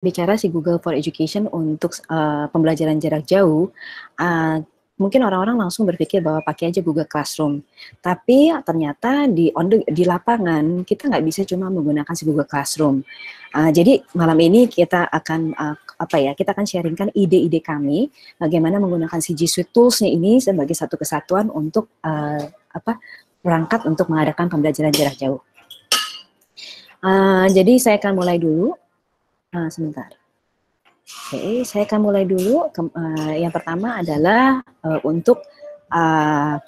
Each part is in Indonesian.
bicara si Google for Education untuk pembelajaran jarak jauh, mungkin orang-orang langsung berpikir bahwa pakai aja Google Classroom. Tapi ternyata di lapangan kita nggak bisa cuma menggunakan si Google Classroom. Jadi malam ini kita akan kita akan sharingkan ide-ide kami bagaimana menggunakan si G Suite Tools-nya ini sebagai satu kesatuan untuk perangkat untuk mengadakan pembelajaran jarak jauh. Jadi saya akan mulai dulu. Sebentar. Oke, saya akan mulai dulu. Yang pertama adalah untuk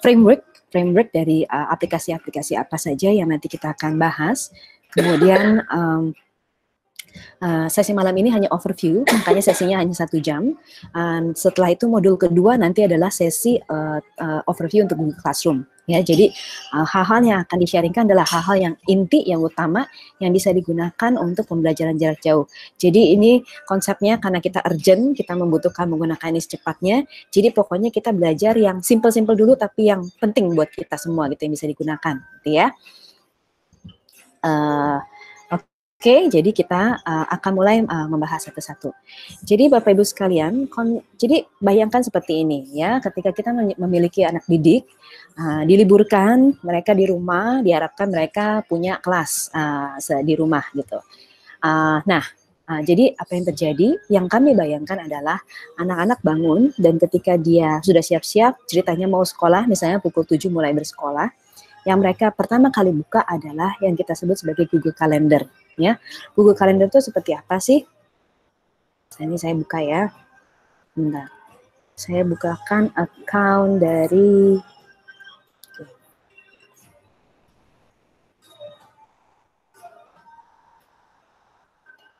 framework dari aplikasi-aplikasi apa saja yang nanti kita akan bahas. Kemudian sesi malam ini hanya overview, makanya sesinya hanya 1 jam. Setelah itu modul kedua nanti adalah sesi overview untuk Google Classroom. Ya, jadi hal-hal yang akan di-sharingkan adalah hal-hal yang inti, yang utama, yang bisa digunakan untuk pembelajaran jarak jauh. Jadi ini konsepnya karena kita urgent, kita membutuhkan menggunakan ini secepatnya. Jadi pokoknya kita belajar yang simple-simple dulu, tapi yang penting buat kita semua gitu yang bisa digunakan, gitu ya. Oke, jadi kita akan mulai membahas satu-satu. Jadi Bapak Ibu sekalian, jadi bayangkan seperti ini ya, ketika kita memiliki anak didik, diliburkan, mereka di rumah, diharapkan mereka punya kelas di rumah gitu. Jadi apa yang terjadi? Yang kami bayangkan adalah anak-anak bangun dan ketika dia sudah siap-siap, ceritanya mau sekolah, misalnya pukul 7 mulai bersekolah, yang mereka pertama kali buka adalah yang kita sebut sebagai Google Calendar. Ya, Google Calendar itu seperti apa sih? Ini saya buka ya. Bentar. Saya bukakan account dari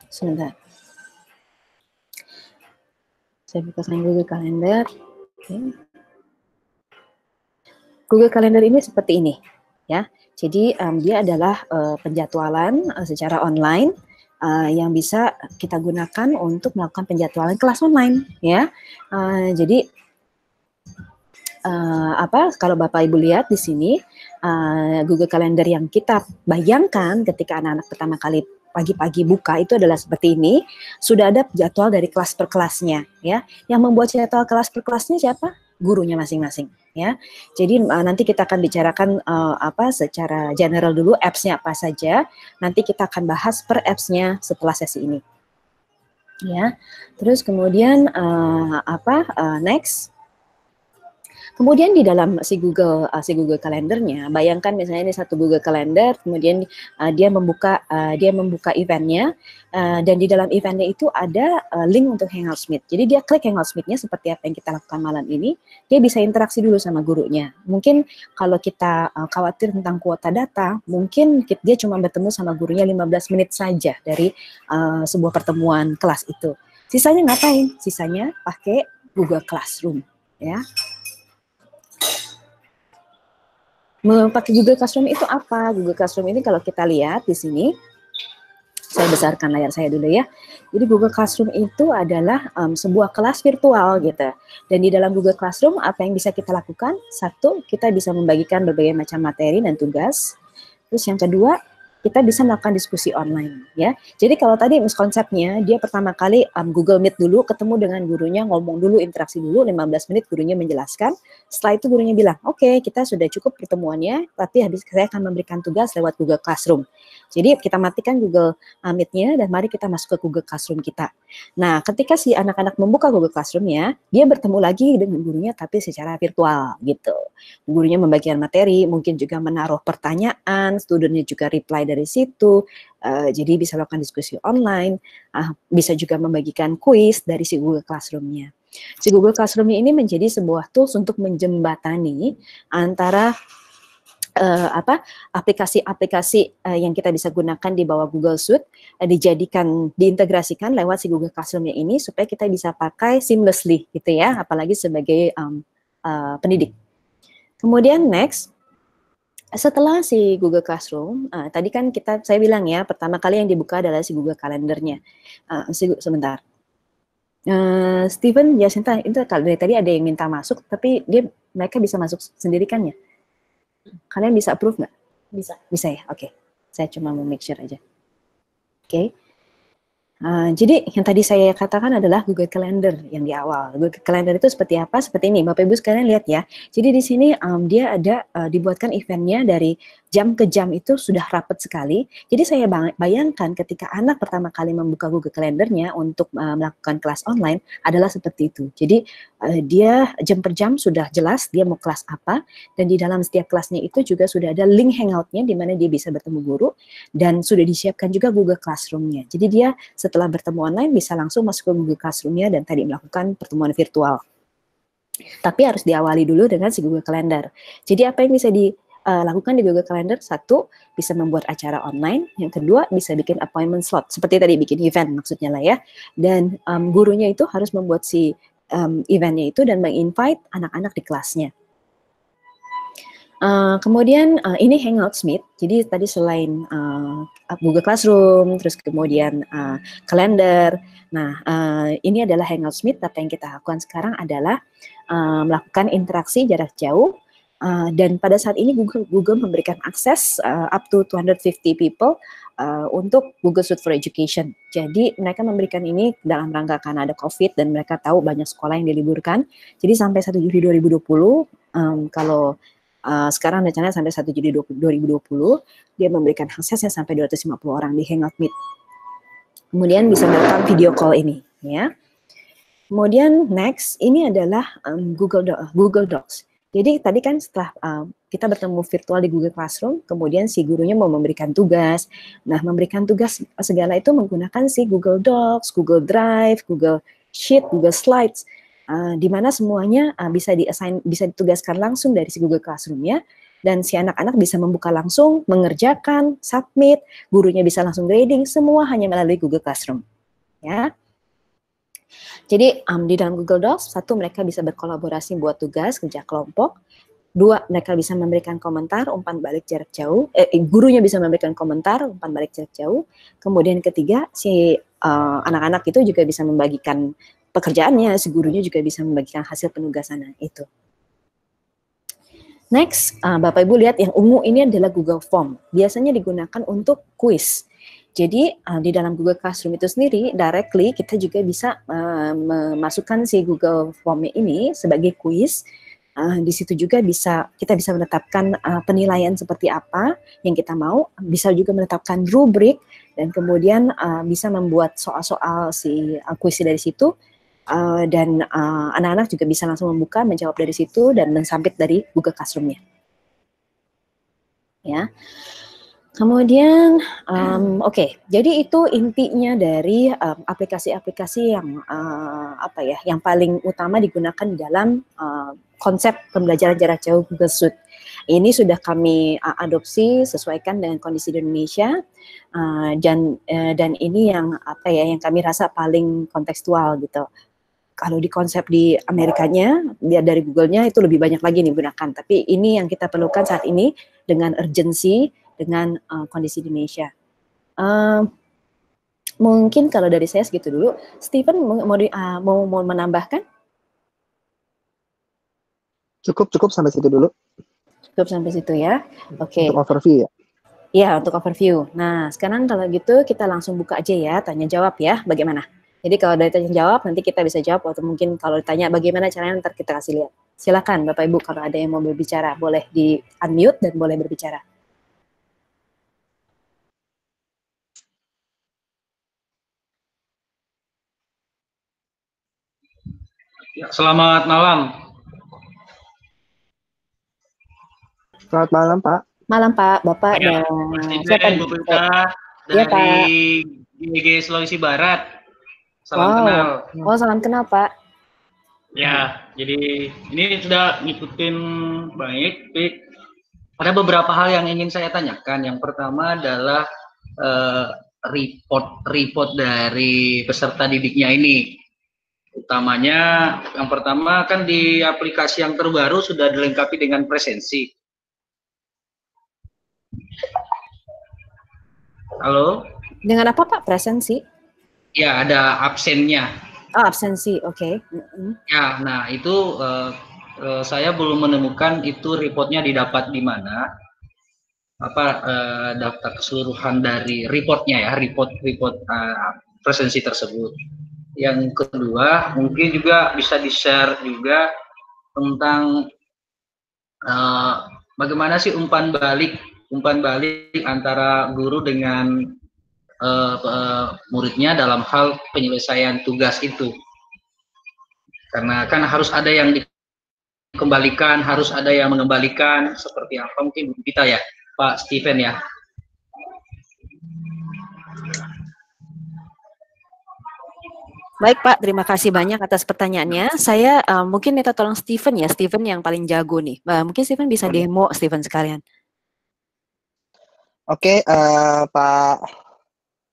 sebentar. Saya bukakan Google Calendar. Okay. Google Calendar ini seperti ini, ya. Jadi dia adalah penjadwalan secara online yang bisa kita gunakan untuk melakukan penjadwalan kelas online, ya. Jadi kalau Bapak Ibu lihat di sini Google Calendar yang kita bayangkan ketika anak-anak pertama kali pagi-pagi buka itu adalah seperti ini, sudah ada jadwal dari kelas per kelasnya, ya. Yang membuat jadwal kelas per kelasnya siapa? Gurunya masing-masing, ya. Jadi nanti kita akan bicarakan secara general dulu apps-nya apa saja. Nanti kita akan bahas per apps-nya setelah sesi ini, ya. Terus kemudian next. Kemudian di dalam si Google Calendar-nya, bayangkan misalnya ini satu Google Calendar, kemudian dia membuka eventnya, dan di dalam eventnya itu ada link untuk Hangouts Meet. Jadi dia klik Hangouts Meet-nya seperti apa yang kita lakukan malam ini, dia bisa interaksi dulu sama gurunya. Mungkin kalau kita khawatir tentang kuota data, mungkin dia cuma bertemu sama gurunya 15 menit saja dari sebuah pertemuan kelas itu. Sisanya ngapain? Sisanya pakai Google Classroom, ya. Pakai Google Classroom itu apa? Google Classroom ini kalau kita lihat di sini, saya besarkan layar saya dulu ya. Jadi Google Classroom itu adalah sebuah kelas virtual gitu. Dan di dalam Google Classroom apa yang bisa kita lakukan? Satu, kita bisa membagikan berbagai macam materi dan tugas. Terus yang kedua, kita bisa melakukan diskusi online, ya. Jadi kalau tadi konsepnya, dia pertama kali Google Meet dulu, ketemu dengan gurunya, ngomong dulu, interaksi dulu, 15 menit gurunya menjelaskan. Setelah itu gurunya bilang, oke, kita sudah cukup pertemuannya, tapi habis saya akan memberikan tugas lewat Google Classroom. Jadi kita matikan Google Meet-nya dan mari kita masuk ke Google Classroom kita. Nah, ketika si anak-anak membuka Google Classroom-nya, dia bertemu lagi dengan gurunya tapi secara virtual gitu. Gurunya membagikan materi, mungkin juga menaruh pertanyaan, studentnya juga reply dari situ, jadi bisa lakukan diskusi online, bisa juga membagikan kuis dari si Google Classroom-nya. Si Google Classroom ini menjadi sebuah tools untuk menjembatani antara aplikasi-aplikasi yang kita bisa gunakan di bawah Google Suite, diintegrasikan lewat si Google Classroom-nya ini supaya kita bisa pakai seamlessly gitu ya, apalagi sebagai pendidik. Kemudian next, setelah si Google Classroom, tadi kan saya bilang ya, pertama kali yang dibuka adalah si Google Calendar-nya. Sebentar. Steven, Jacinta, itu kalau dari tadi ada yang minta masuk, tapi mereka bisa masuk sendiri kan ya? Kalian bisa approve nggak? Bisa. Bisa ya? Oke. Saya cuma mau make sure aja. Oke. Jadi yang tadi saya katakan adalah Google Calendar yang di awal. Google Calendar itu seperti apa? Seperti ini, Bapak Ibu sekalian lihat ya. Jadi di sini dia ada dibuatkan eventnya dari jam ke jam itu sudah rapat sekali. Jadi saya bayangkan ketika anak pertama kali membuka Google Calendarnya untuk melakukan kelas online adalah seperti itu. Jadi dia jam per jam sudah jelas dia mau kelas apa, dan di dalam setiap kelasnya itu juga sudah ada link hangout-nya di mana dia bisa bertemu guru, dan sudah disiapkan juga Google Classroom-nya. Jadi dia setelah bertemu online bisa langsung masuk ke Google Classroom-nya dan tadi melakukan pertemuan virtual. Tapi harus diawali dulu dengan si Google Calendar. Jadi apa yang bisa dilakukan di Google Calendar? Satu, bisa membuat acara online. Yang kedua, bisa bikin appointment slot. Seperti tadi bikin event maksudnya lah ya. Dan gurunya itu harus membuat si eventnya itu dan menginvite anak-anak di kelasnya. Kemudian ini Hangouts Meet. Jadi tadi selain Google Classroom, terus kemudian kalender. Nah, ini adalah Hangouts Meet. Apa yang kita lakukan sekarang adalah melakukan interaksi jarak jauh. Dan pada saat ini Google memberikan akses up to 250 people untuk Google Suite for Education. Jadi mereka memberikan ini dalam rangka karena ada COVID dan mereka tahu banyak sekolah yang diliburkan. Jadi sampai 1 Juli 2020, kalau sekarang rencananya sampai 1 Juli 2020, dia memberikan aksesnya sampai 250 orang di Hangout Meet. Kemudian bisa melakukan video call ini, ya. Kemudian next, ini adalah Google Docs. Jadi tadi kan setelah kita bertemu virtual di Google Classroom, kemudian si gurunya mau memberikan tugas. Nah, memberikan tugas segala itu menggunakan si Google Docs, Google Drive, Google Sheet, Google Slides. Di mana semuanya bisa ditugaskan langsung dari si Google Classroom-nya, dan si anak-anak bisa membuka langsung, mengerjakan, submit, gurunya bisa langsung grading, semua hanya melalui Google Classroom. Ya. Jadi di dalam Google Docs, satu, mereka bisa berkolaborasi buat tugas, kerja kelompok. Dua, mereka bisa memberikan komentar, umpan balik jarak jauh. Gurunya bisa memberikan komentar, umpan balik jarak jauh. Kemudian ketiga, si anak-anak itu juga bisa membagikan pekerjaannya, si gurunya juga bisa membagikan hasil penugasan itu. Next, Bapak Ibu lihat yang ungu ini adalah Google Form. Biasanya digunakan untuk quiz. Jadi di dalam Google Classroom itu sendiri, directly kita juga bisa memasukkan si Google Form ini sebagai quiz. Di situ juga kita bisa menetapkan penilaian seperti apa yang kita mau, bisa juga menetapkan rubrik, dan kemudian bisa membuat soal-soal si kuis dari situ. Dan anak-anak juga bisa langsung membuka, menjawab dari situ, dan mensubmit dari Google Classroom-nya. Ya. Kemudian, oke, jadi itu intinya dari aplikasi-aplikasi yang yang paling utama digunakan di dalam konsep pembelajaran jarak jauh Google Suite. Ini sudah kami adopsi sesuaikan dengan kondisi di Indonesia, dan ini yang yang kami rasa paling kontekstual gitu. Kalau di konsep di Amerikanya, dari Google-nya itu lebih banyak lagi nih gunakan. Tapi ini yang kita perlukan saat ini dengan urgensi, dengan kondisi di Indonesia. Mungkin kalau dari saya segitu dulu. Stephen mau menambahkan? Cukup sampai situ dulu. Cukup sampai situ ya. Oke. Untuk overview ya. Iya, untuk overview. Nah, sekarang kalau gitu kita langsung buka aja ya, tanya jawab ya, bagaimana? Jadi kalau dari tanya jawab nanti kita bisa jawab, atau mungkin kalau ditanya bagaimana caranya ntar kita kasih lihat. Silakan Bapak Ibu kalau ada yang mau berbicara, boleh di unmute dan boleh berbicara. Ya, selamat malam. Selamat malam, Pak. Malam, Pak. Bapak ya, dan siapa nih? Dari GG Sulawesi Barat. Salam kenal. Oh, salam kenal, Pak. Ya, jadi ini sudah ngikutin baik. Ada beberapa hal yang ingin saya tanyakan. Yang pertama adalah report dari peserta didiknya ini. Utamanya, yang pertama kan di aplikasi yang terbaru sudah dilengkapi dengan presensi. Halo? Dengan apa, Pak? Presensi? Ya, ada absennya. Oh, absensi, oke. Ya, nah itu saya belum menemukan itu reportnya didapat di mana. Daftar keseluruhan dari reportnya ya, report presensi tersebut. Yang kedua, mungkin juga bisa di-share juga tentang bagaimana sih umpan balik antara guru dengan muridnya dalam hal penyelesaian tugas itu. Karena kan harus ada yang dikembalikan, harus ada yang mengembalikan, seperti apa mungkin kita ya, Pak Steven ya. Baik Pak, terima kasih banyak atas pertanyaannya. Saya mungkin minta tolong Steven ya, Steven yang paling jago nih. Mungkin Steven bisa demo Steven sekalian. Oke, Pak,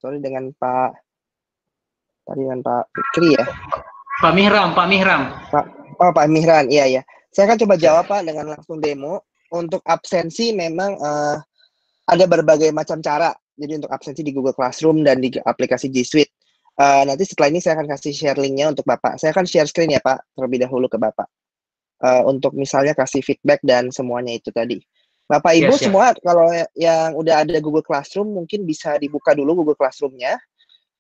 sorry dengan Pak Fikri ya. Pak Mihram. Pak Mihran, iya. Saya akan coba jawab Pak dengan langsung demo. Untuk absensi memang ada berbagai macam cara. Jadi untuk absensi di Google Classroom dan di aplikasi G Suite. Nanti setelah ini saya akan kasih share linknya untuk Bapak. Saya akan share screen ya Pak, terlebih dahulu ke Bapak. Untuk misalnya kasih feedback dan semuanya itu tadi. Bapak Ibu semua kalau yang udah ada Google Classroom mungkin bisa dibuka dulu Google Classroom-nya.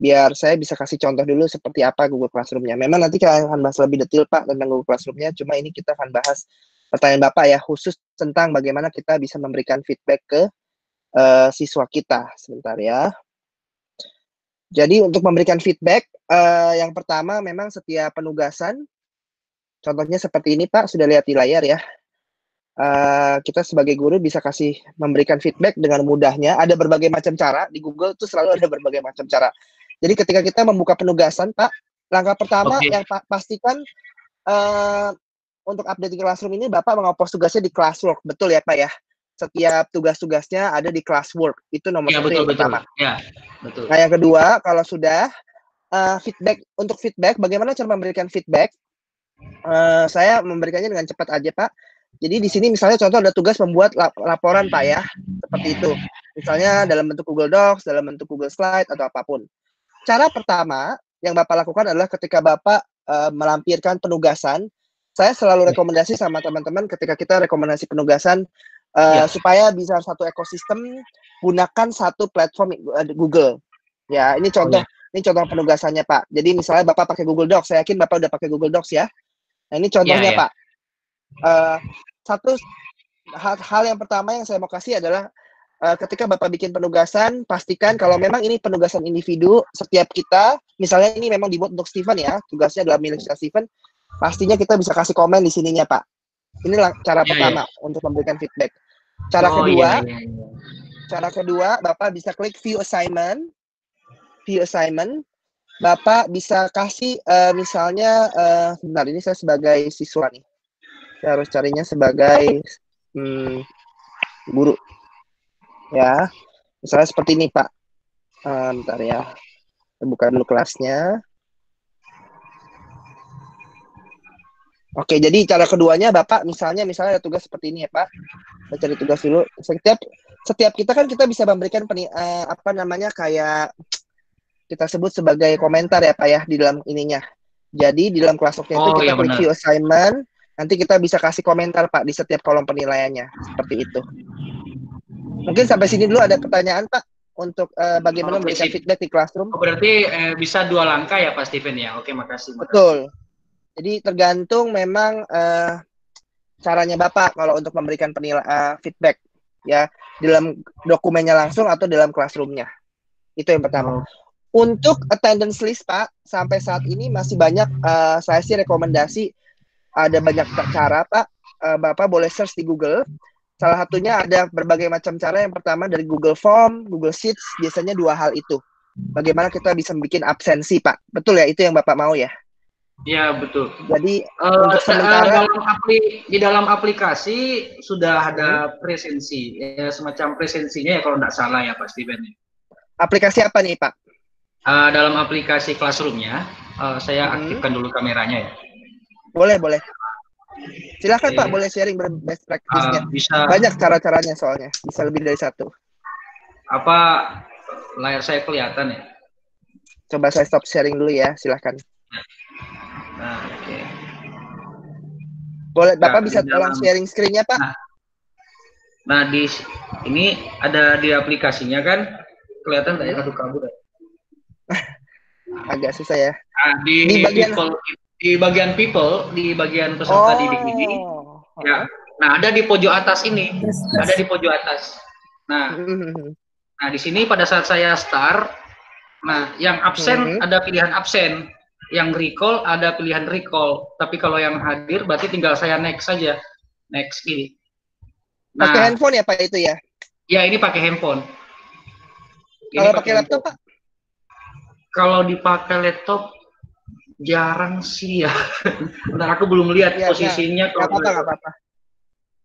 Biar saya bisa kasih contoh dulu seperti apa Google Classroom-nya. Memang nanti kita akan bahas lebih detail Pak tentang Google Classroom-nya. Cuma ini kita akan bahas pertanyaan Bapak ya, khusus tentang bagaimana kita bisa memberikan feedback ke siswa kita. Sebentar ya. Jadi untuk memberikan feedback, yang pertama memang setiap penugasan, contohnya seperti ini Pak, sudah lihat di layar ya. Kita sebagai guru bisa memberikan feedback dengan mudahnya. Ada berbagai macam cara, di Google itu selalu ada berbagai macam cara. Jadi ketika kita membuka penugasan Pak, langkah pertama yang pastikan untuk update di Classroom ini Bapak mengupload tugasnya di Classwork, betul ya Pak ya? Setiap tugas-tugasnya ada di Classwork, itu nomor satu yang pertama. Ya, betul. Nah yang kedua, kalau sudah untuk feedback, bagaimana cara memberikan feedback? Saya memberikannya dengan cepat aja Pak. Jadi di sini misalnya contoh ada tugas membuat laporan Pak ya, seperti itu. Misalnya dalam bentuk Google Docs, dalam bentuk Google Slide atau apapun. Cara pertama yang Bapak lakukan adalah ketika Bapak melampirkan penugasan, saya selalu rekomendasi sama teman-teman ketika kita rekomendasi penugasan supaya bisa satu ekosistem, gunakan satu platform Google. Ya, ini contoh penugasannya Pak. Jadi misalnya Bapak pakai Google Docs, saya yakin Bapak udah pakai Google Docs ya. Nah, ini contohnya Pak. Satu hal yang pertama yang saya mau kasih adalah ketika Bapak bikin penugasan, pastikan kalau memang ini penugasan individu, setiap kita, misalnya ini memang dibuat untuk Steven ya, tugasnya adalah milik Steven, pastinya kita bisa kasih komen di sininya Pak. Inilah cara pertama untuk memberikan feedback. Cara kedua, Bapak bisa klik view assignment. Bapak bisa kasih misalnya, sebentar ini saya sebagai siswa nih. Saya harus carinya sebagai guru. Ya, misalnya seperti ini Pak. Bentar ya. Kita buka dulu kelasnya. Oke, jadi cara keduanya Bapak misalnya ada tugas seperti ini ya Pak. Kita cari tugas dulu. Setiap kita kan kita bisa memberikan kayak kita sebut sebagai komentar ya Pak ya di dalam ininya. Jadi di dalam Classwork-nya itu kita klik view assignment, nanti kita bisa kasih komentar Pak di setiap kolom penilaiannya seperti itu. Mungkin sampai sini dulu ada pertanyaan Pak untuk bagaimana memberikan feedback di Classroom. Berarti bisa 2 langkah ya Pak Steven ya. Oke, makasih. Betul. Jadi tergantung memang caranya Bapak kalau untuk memberikan feedback ya dalam dokumennya langsung atau dalam Classroom-nya. Itu yang pertama. Untuk attendance list Pak, sampai saat ini masih banyak saya sih rekomendasi ada banyak cara Pak. Bapak boleh search di Google. Salah satunya ada berbagai macam cara. Yang pertama dari Google Form, Google Sheets, biasanya 2 hal itu. Bagaimana kita bisa bikin absensi Pak. Betul ya, itu yang Bapak mau ya? Iya betul. Jadi untuk sementara di dalam aplikasi sudah ada presensi, ya, semacam presensinya ya kalau nggak salah ya Pak Steven. Aplikasi apa nih Pak? Dalam aplikasi Classroom-nya, saya aktifkan dulu kameranya ya. Boleh. Silakan Pak, boleh sharing best practice-nya. Banyak cara-caranya soalnya, bisa lebih dari satu. Apa layar saya kelihatan ya? Coba saya stop sharing dulu ya, silakan. Nah, oke. Boleh, Bapak bisa tolong sharing screen-nya Pak? Nah, ini ada di aplikasinya kan, kelihatan nggak ya? Aduh kabur ya. agak susah ya. Nah, Di bagian di bagian peserta didik ini, ya. Nah, ada di pojok atas ini, ada di pojok atas. Nah, di sini pada saat saya start, nah, yang absen ada pilihan absen, yang recall ada pilihan recall. Tapi kalau yang hadir, berarti tinggal saya next saja, next ini. Nah, pakai handphone ya Pak itu ya? Ya, ini pakai handphone. Kalau pakai laptop Pak? Kalau dipakai laptop jarang sih ya. Bentar, aku belum lihat ya, posisinya. Nggak apa-apa.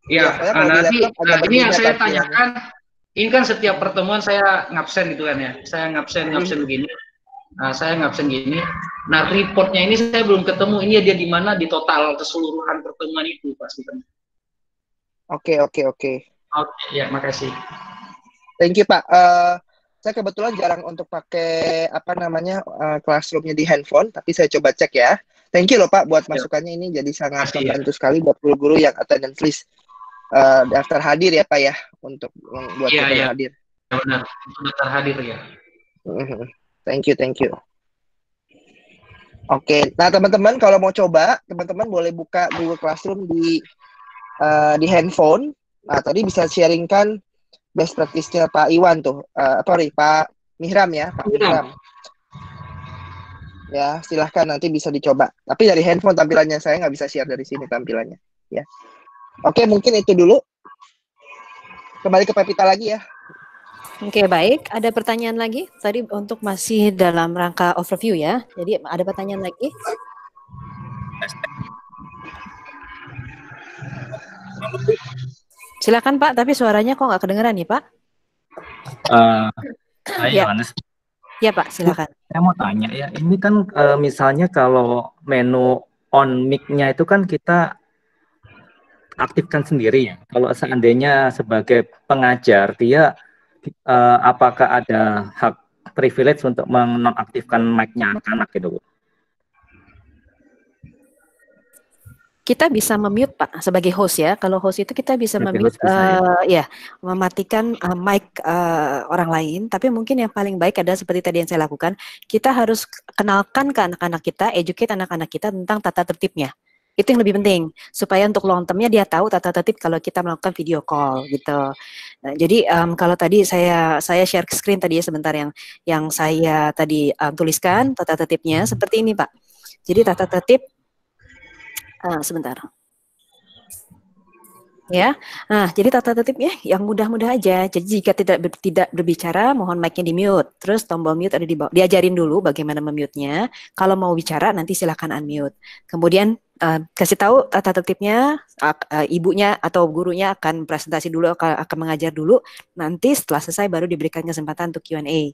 Ya, nanti ini yang saya tanyakan, ini kan setiap pertemuan saya ngabsen gitu kan ya. Saya ngabsen begini. Nah, saya ngabsen gini. Nah, reportnya ini saya belum ketemu. Ini dia di mana di total keseluruhan pertemuan itu, Pak Stephen. Oke. Oke, ya, makasih. Thank you Pak. Saya kebetulan jarang untuk pakai classroomnya di handphone, tapi saya coba cek ya. Thank you loh Pak buat masukannya, ini jadi sangat membantu sekali buat guru-guru yang attendance list daftar hadir ya Pak ya, untuk buat kita hadir. Ya, benar, untuk daftar hadir ya. Thank you. Oke, nah teman-teman kalau mau coba, teman-teman boleh buka Google Classroom di handphone. Nah tadi bisa sharingkan best practice-nya Pak Iwan tuh, Pak Mihram ya, Pak Mihram. Ya, silahkan nanti bisa dicoba. Tapi dari handphone tampilannya, saya nggak bisa share dari sini tampilannya. Ya. Oke, mungkin itu dulu. Kembali ke Pepita lagi ya. Oke, baik. Ada pertanyaan lagi? Tadi untuk masih dalam rangka overview ya. Jadi ada pertanyaan lagi? Silakan Pak, tapi suaranya kok nggak kedengeran nih Pak? Ya. Ya Pak, silakan. Saya mau tanya ya, ini kan misalnya kalau menu on mic-nya itu kan kita aktifkan sendiri ya. Kalau seandainya sebagai pengajar, dia apakah ada hak privilege untuk menonaktifkan mic-nya anak-anak gitu? Kita bisa memute Pak sebagai host ya. Kalau host itu kita bisa memute mematikan mic orang lain. Tapi mungkin yang paling baik adalah seperti tadi yang saya lakukan. Kita harus kenalkan ke anak-anak kita, educate anak-anak kita tentang tata tertibnya. Itu yang lebih penting supaya untuk long termnya dia tahu tata tertib kalau kita melakukan video call gitu. Nah, jadi kalau tadi saya share screen tadi ya sebentar yang saya tadi tuliskan tata tertibnya seperti ini Pak. Jadi tata tertib sebentar. Ya, nah jadi tata tertibnya yang mudah-mudah aja. Jadi jika tidak berbicara, mohon mic-nya di mute. Terus tombol mute ada di bawah. Diajarin dulu bagaimana memute-nya. Kalau mau bicara nanti silakan unmute. Kemudian kasih tahu tata tertibnya. Ibunya atau gurunya akan presentasi dulu, akan mengajar dulu. Nanti setelah selesai baru diberikan kesempatan untuk Q&A.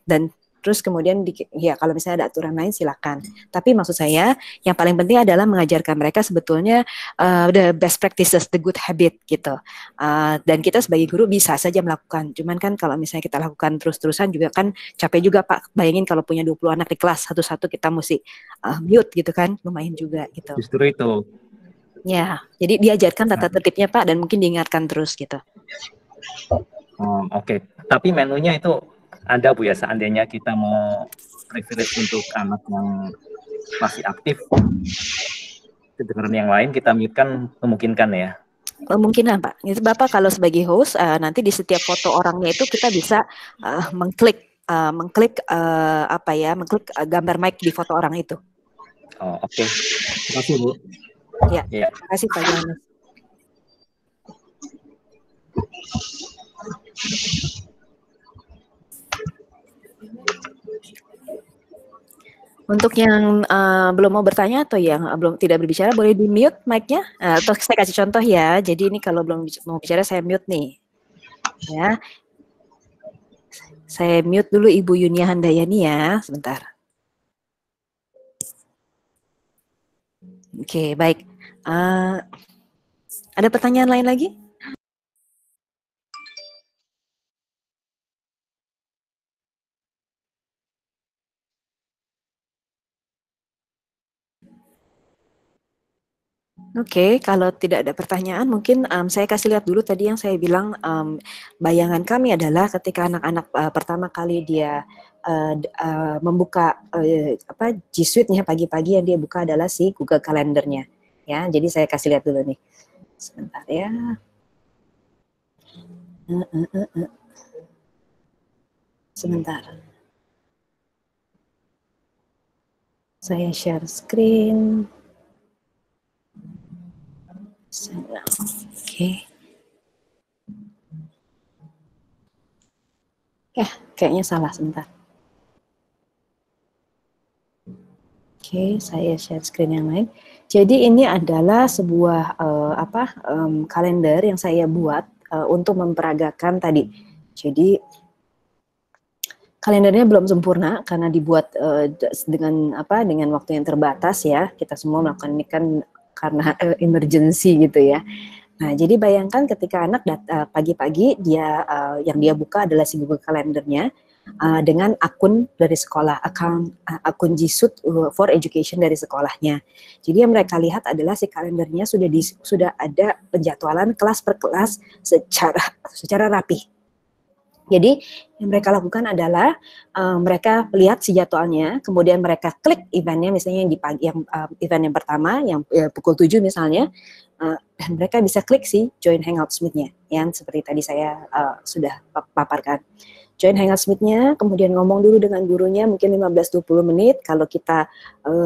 Dan terus kemudian kalau misalnya ada aturan lain silakan. Tapi maksud saya yang paling penting adalah mengajarkan mereka sebetulnya the best practices, the good habit gitu. Dan kita sebagai guru bisa saja melakukan. Cuman kan kalau misalnya kita lakukan terus-terusan juga kan capek juga Pak. Bayangin kalau punya 20 anak di kelas, satu-satu kita mesti mute gitu kan, lumayan juga gitu. Justru itu. Ya, jadi diajarkan tata tertibnya Pak dan mungkin diingatkan terus gitu. Oke. Tapi menunya itu ada Bu ya, seandainya kita mau privilege untuk anak yang masih aktif, kedengaran yang lain kita mute kan memungkinkan ya? Memungkinkan Pak. Itu Bapak kalau sebagai host nanti di setiap foto orangnya itu kita bisa mengklik gambar mic di foto orang itu. Oh oke. Terima kasih Bu. Ya. Terima kasih Pak Johannes. Untuk yang belum mau bertanya atau yang belum tidak berbicara boleh di mute mic-nya. Atau saya kasih contoh ya. Jadi ini kalau belum mau bicara saya mute nih. Ya. Saya mute dulu Ibu Yunia Handayani ya, sebentar. Oke, baik. Ada pertanyaan lain lagi? Oke, kalau tidak ada pertanyaan, mungkin saya kasih lihat dulu tadi yang saya bilang, bayangan kami adalah ketika anak-anak pertama kali dia membuka G Suite-nya pagi-pagi, yang dia buka adalah si Google Calendar-nya. Ya, jadi saya kasih lihat dulu nih. Sebentar ya. Sebentar. Saya share screen. Oke. Kayaknya salah, sebentar. Oke, saya share screen yang lain. Jadi ini adalah sebuah kalender yang saya buat untuk memperagakan tadi. Jadi kalendernya belum sempurna karena dibuat dengan waktu yang terbatas ya. Kita semua melakukan ini kan karena emergency gitu ya. Nah, jadi bayangkan ketika anak pagi-pagi dia yang dia buka adalah si Google Kalendernya dengan akun dari sekolah, akun G Suite for Education dari sekolahnya. Jadi yang mereka lihat adalah si kalendernya sudah ada penjadwalan kelas per kelas secara rapi. Jadi yang mereka lakukan adalah mereka lihat si jadwalnya, kemudian mereka klik eventnya, misalnya yang di pagi, event yang pertama yang pukul 7 misalnya, dan mereka bisa klik si Join Hangout Meet-nya, yang seperti tadi saya sudah paparkan. Join Hangout Meet-nya, kemudian ngomong dulu dengan gurunya mungkin 15-20 menit, kalau kita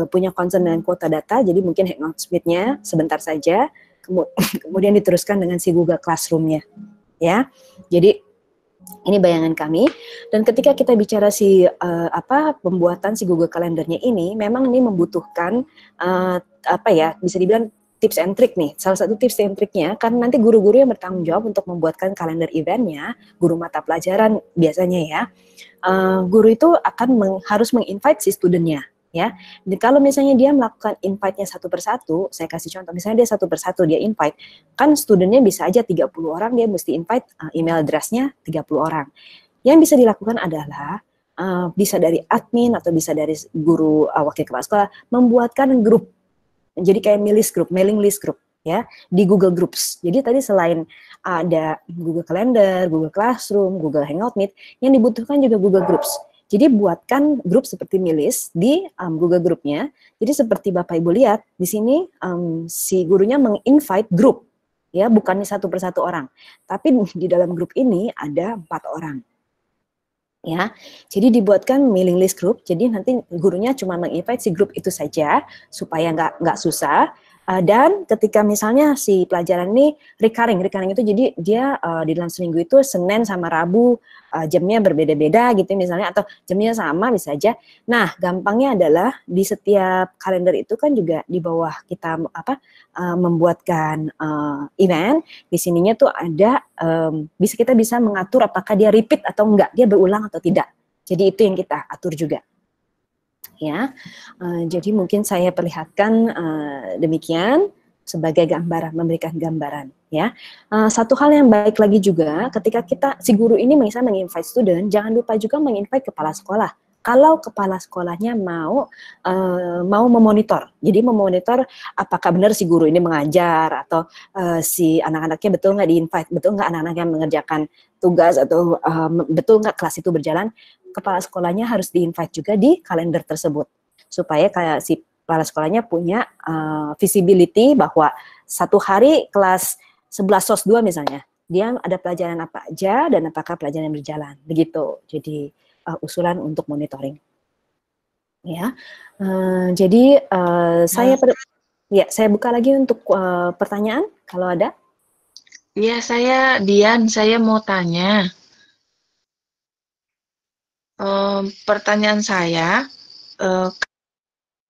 punya concern dengan kuota data, jadi mungkin Hangout Meet-nya sebentar saja, kemudian diteruskan dengan si Google Classroom-nya. Ya, jadi ini bayangan kami, dan ketika kita bicara pembuatan si Google Calendar-nya ini, memang ini membutuhkan bisa dibilang tips and trick nih. Salah satu tips and tricknya, karena nanti guru-guru yang bertanggung jawab untuk membuatkan kalender eventnya, guru mata pelajaran biasanya ya, guru itu akan harus menginvite si studentnya. Ya, jadi kalau misalnya dia melakukan invite-nya satu persatu, saya kasih contoh, misalnya dia satu persatu dia invite, kan studentnya bisa aja 30 orang, dia mesti invite email address-nya 30 orang. Yang bisa dilakukan adalah bisa dari admin atau bisa dari guru wakil kepala sekolah membuatkan grup, jadi kayak mailing list group ya di Google Groups. Jadi tadi selain ada Google Calendar, Google Classroom, Google Hangout Meet, yang dibutuhkan juga Google Groups. Jadi buatkan grup seperti Milis di Google Group-nya. Jadi seperti Bapak Ibu lihat di sini si gurunya menginvite grup, ya bukannya satu persatu orang, tapi di dalam grup ini ada 4 orang. Ya, jadi dibuatkan mailing list group. Jadi nanti gurunya cuma menginvite si grup itu saja supaya nggak susah. Dan ketika misalnya si pelajaran ini recurring itu jadi dia di dalam seminggu itu Senin sama Rabu jamnya berbeda-beda gitu misalnya, atau jamnya sama bisa aja. Nah, gampangnya adalah di setiap kalender itu kan juga di bawah kita membuatkan event. Di sininya tuh ada kita bisa mengatur apakah dia repeat atau enggak, dia berulang atau tidak. Jadi itu yang kita atur juga. Ya, jadi mungkin saya perlihatkan demikian sebagai gambaran, memberikan gambaran. Ya, satu hal yang baik lagi juga, ketika si guru ini misalnya menginvite student, jangan lupa juga menginvite kepala sekolah. Kalau kepala sekolahnya mau memonitor, jadi memonitor apakah benar si guru ini mengajar atau si anak-anaknya betul nggak di-invite, betul nggak anak-anaknya mengerjakan tugas atau betul nggak kelas itu berjalan. Kepala sekolahnya harus di-invite juga di kalender tersebut supaya kayak si kepala sekolahnya punya visibility bahwa satu hari kelas 11 SOS 2 misalnya, dia ada pelajaran apa aja dan apakah pelajaran berjalan, begitu. Jadi usulan untuk monitoring. Ya, jadi saya buka lagi untuk pertanyaan kalau ada. Ya, saya Dian, saya mau tanya. Pertanyaan saya,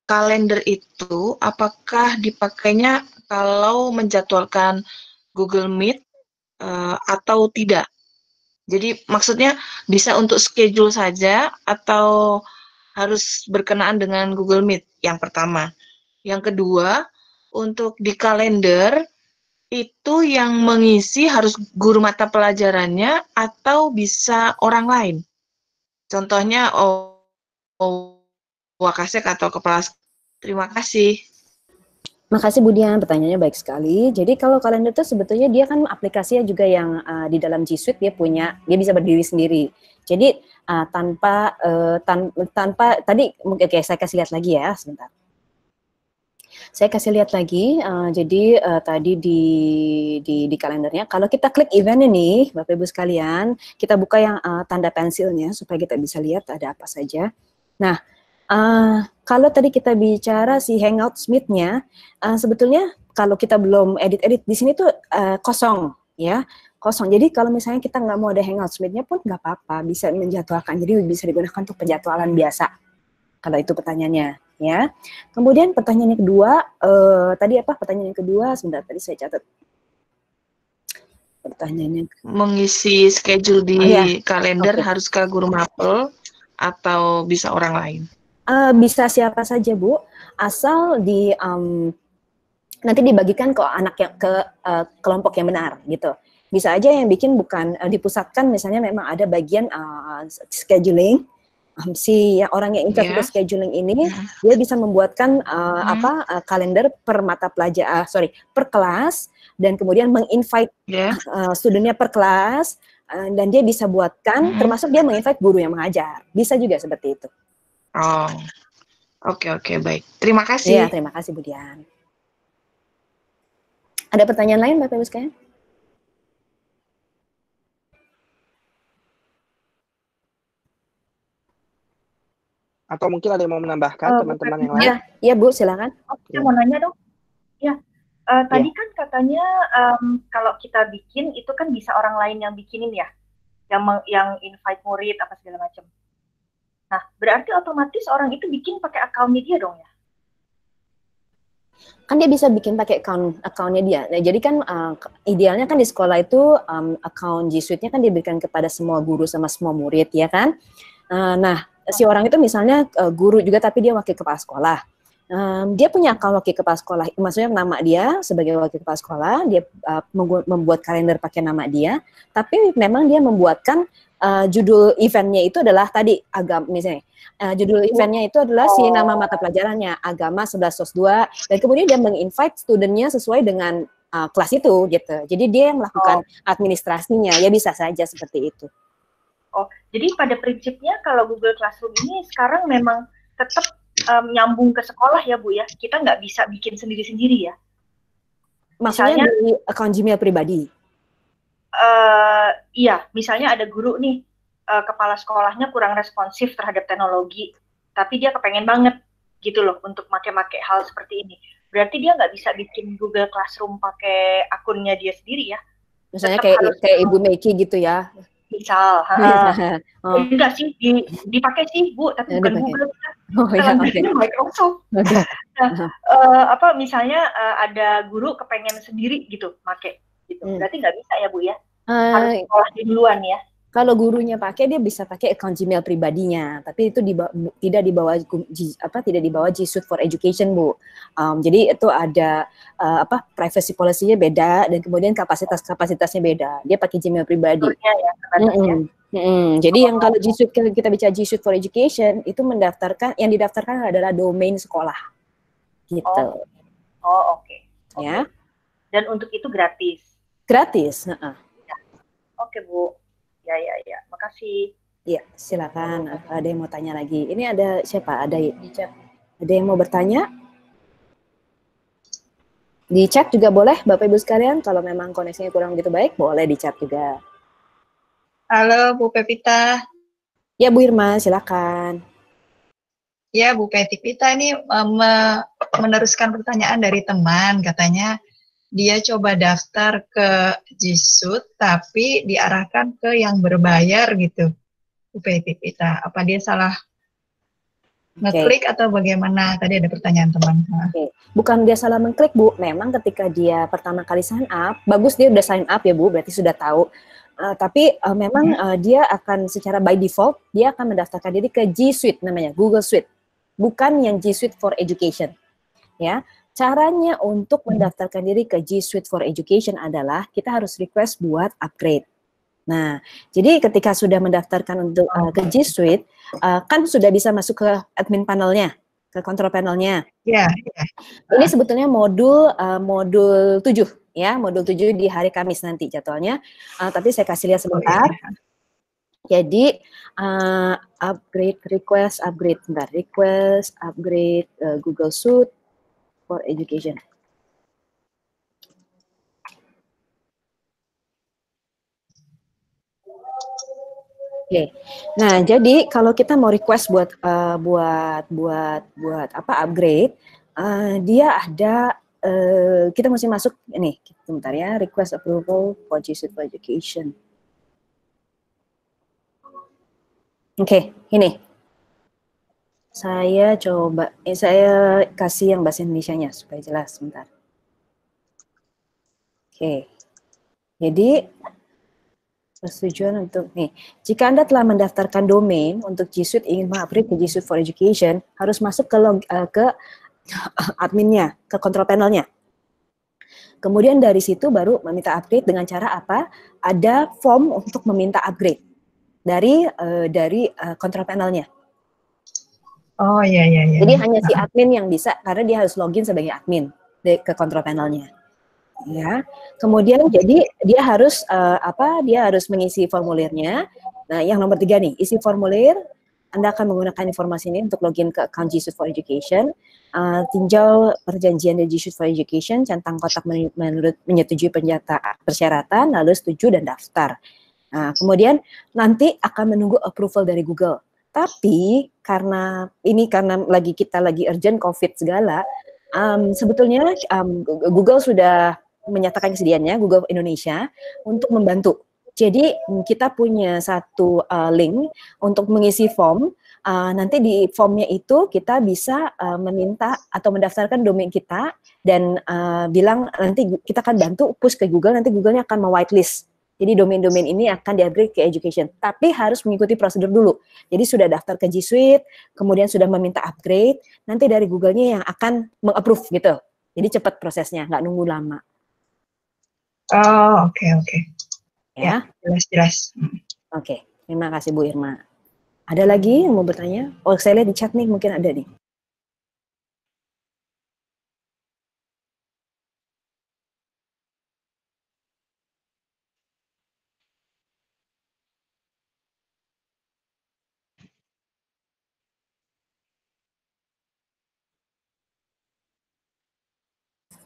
kalender itu apakah dipakainya kalau menjadwalkan Google Meet atau tidak? Jadi maksudnya bisa untuk schedule saja atau harus berkenaan dengan Google Meet, yang pertama. Yang kedua, untuk di kalender itu yang mengisi harus guru mata pelajarannya atau bisa orang lain? Contohnya Wakasek atau kepala. Terima kasih. Makasih Budian, pertanyaannya baik sekali. Jadi kalau kalender itu sebetulnya dia kan aplikasinya juga yang di dalam G Suite dia bisa berdiri sendiri. Jadi tanpa tadi mungkin saya kasih lihat lagi ya sebentar. Saya kasih lihat lagi, jadi tadi di kalendernya, kalau kita klik event ini, Bapak Ibu sekalian, kita buka yang tanda pensilnya supaya kita bisa lihat ada apa saja. Nah, kalau tadi kita bicara si Hangout Smith-nya, sebetulnya kalau kita belum edit-edit di sini tuh kosong, ya, kosong. Jadi kalau misalnya kita nggak mau ada Hangout Smith-nya pun nggak apa-apa, bisa menjadwalkan. Jadi bisa digunakan untuk penjadwalan biasa. Kalau itu pertanyaannya, ya. Kemudian pertanyaan yang kedua, tadi apa? Pertanyaan yang kedua, sebentar tadi saya catat. Pertanyaannya Mengisi schedule di kalender Oke. haruskah guru mapel atau bisa orang lain? Bisa siapa saja, Bu, asal nanti dibagikan ke anak yang ke kelompok yang benar gitu. Bisa aja yang bikin bukan dipusatkan, misalnya memang ada bagian scheduling. Si orang yang incharge untuk scheduling ini, dia bisa membuatkan kalender per mata pelajaran, per kelas, dan kemudian menginvite studentnya per kelas, dan dia bisa buatkan, termasuk dia menginvite guru yang mengajar. Bisa juga seperti itu. Oh, oke, baik. Terima kasih. Iya, terima kasih Bu Dian. Ada pertanyaan lain Bapak Ibu sekalian? Atau mungkin ada yang mau menambahkan teman-teman yang lain? Iya Bu, silakan. Saya mau nanya dong. Ya, tadi kan katanya kalau kita bikin itu kan bisa orang lain yang bikinin ya, yang invite murid apa segala macam. Nah, berarti otomatis orang itu bikin pakai akunnya dia dong ya? Kan dia bisa bikin pakai akunnya dia. Nah, jadi kan idealnya kan di sekolah itu akun G Suite-nya kan diberikan kepada semua guru sama semua murid ya kan. Nah, si orang itu misalnya guru juga tapi dia wakil kepala sekolah. Dia punya akun wakil kepala sekolah, maksudnya nama dia sebagai wakil kepala sekolah, dia membuat kalender pakai nama dia, tapi memang dia membuatkan judul eventnya itu adalah tadi agama, misalnya judul eventnya itu adalah si nama mata pelajarannya agama 11 sos 2, dan kemudian dia menginvite studentnya sesuai dengan kelas itu gitu. Jadi dia yang melakukan administrasinya, ya bisa saja seperti itu. Oh, jadi pada prinsipnya kalau Google Classroom ini sekarang memang tetap nyambung ke sekolah ya Bu ya, kita nggak bisa bikin sendiri-sendiri ya? Maksudnya di akun Gmail pribadi? Iya, misalnya ada guru nih, kepala sekolahnya kurang responsif terhadap teknologi, tapi dia kepengen banget gitu loh untuk make-make hal seperti ini. Berarti dia nggak bisa bikin Google Classroom pakai akunnya dia sendiri ya? Misalnya kayak Ibu Meki gitu ya? Misal, enggak sih, dipakai sih Bu, tapi bukan Google. Microsoft. Misalnya ada guru kepengen sendiri gitu, make gitu. Berarti nggak bisa ya Bu ya? Harus sekolah duluan ya? Kalau gurunya pakai, dia bisa pakai account Gmail pribadinya, tapi itu tidak di bawah G Suite for Education, Bu. Jadi itu ada privacy policy-nya beda, dan kemudian kapasitasnya beda. Dia pakai Gmail pribadi. Jadi yang kalau G Suite, kita bicara G Suite for Education, itu yang didaftarkan adalah domain sekolah, gitu. Oke. Ya. Dan untuk itu gratis. Gratis. Oke Bu. Ya, makasih. Ya, silakan. Ada yang mau tanya lagi? Ini ada siapa? Ada di chat. Ada yang mau bertanya? Di chat juga boleh, Bapak Ibu sekalian. Kalau memang koneksinya kurang begitu baik, boleh di chat juga. Halo, Bu Pepita. Ya, Bu Irma, silakan. Ya, Bu Pepita ini meneruskan pertanyaan dari teman. Katanya dia coba daftar ke G Suite tapi diarahkan ke yang berbayar gitu, Bu Pepita. Apa dia salah ngeklik atau bagaimana? Tadi ada pertanyaan teman. Bukan dia salah mengklik, Bu. Memang ketika dia pertama kali sign up, bagus dia udah sign up ya, Bu. Berarti sudah tahu. Tapi memang dia akan secara by default, dia akan mendaftarkan diri ke G Suite namanya, Google Suite. Bukan yang G Suite for Education. Ya. Caranya untuk mendaftarkan diri ke G Suite for Education adalah kita harus request buat upgrade. Nah, jadi ketika sudah mendaftarkan untuk ke G Suite, kan sudah bisa masuk ke admin panelnya, ke control panelnya. Iya. Ini sebetulnya modul 7 ya, modul 7 di hari Kamis nanti jadwalnya. Tapi saya kasih lihat sebentar. Jadi upgrade request upgrade Google Suite for Education. Oke. Nah, jadi kalau kita mau request buat upgrade, dia ada kita mesti masuk ini, sebentar ya, request approval for G Suite for Education. Oke, ini. Saya coba, saya kasih yang bahasa Indonesianya supaya jelas, sebentar. Oke. Jadi persetujuan untuk nih, jika Anda telah mendaftarkan domain untuk G Suite ingin mengupgrade ke G Suite for Education, harus masuk ke adminnya, ke control panelnya. Kemudian dari situ baru meminta upgrade dengan cara apa? Ada form untuk meminta upgrade dari control panelnya. Oh iya. Jadi hanya si admin yang bisa, karena dia harus login sebagai admin ke control panelnya. Ya, kemudian jadi dia harus dia harus mengisi formulirnya. Nah, yang nomor 3 nih, isi formulir. Anda akan menggunakan informasi ini untuk login ke account G Suite for Education. Tinjau perjanjian dari G Suite for Education, centang kotak menurut menyetujui persyaratan, lalu setuju dan daftar. Nah, kemudian nanti akan menunggu approval dari Google. Tapi karena kita lagi urgent COVID segala, sebetulnya Google sudah menyatakan kesediaannya, Google Indonesia, untuk membantu. Jadi kita punya satu link untuk mengisi form. Nanti di formnya itu kita bisa meminta atau mendaftarkan domain kita dan bilang nanti kita akan bantu push ke Google. Nanti Google-nya akan me-whitelist. Jadi domain-domain ini akan di-upgrade ke education. Tapi harus mengikuti prosedur dulu. Jadi sudah daftar ke G Suite, kemudian sudah meminta upgrade. Nanti dari Google-nya yang akan meng-approve gitu. Jadi cepat prosesnya, nggak nunggu lama. Oh, oke. Ya, jelas. Oke, terima kasih Bu Irma. Ada lagi yang mau bertanya? Oh, saya lihat di chat nih, mungkin ada nih.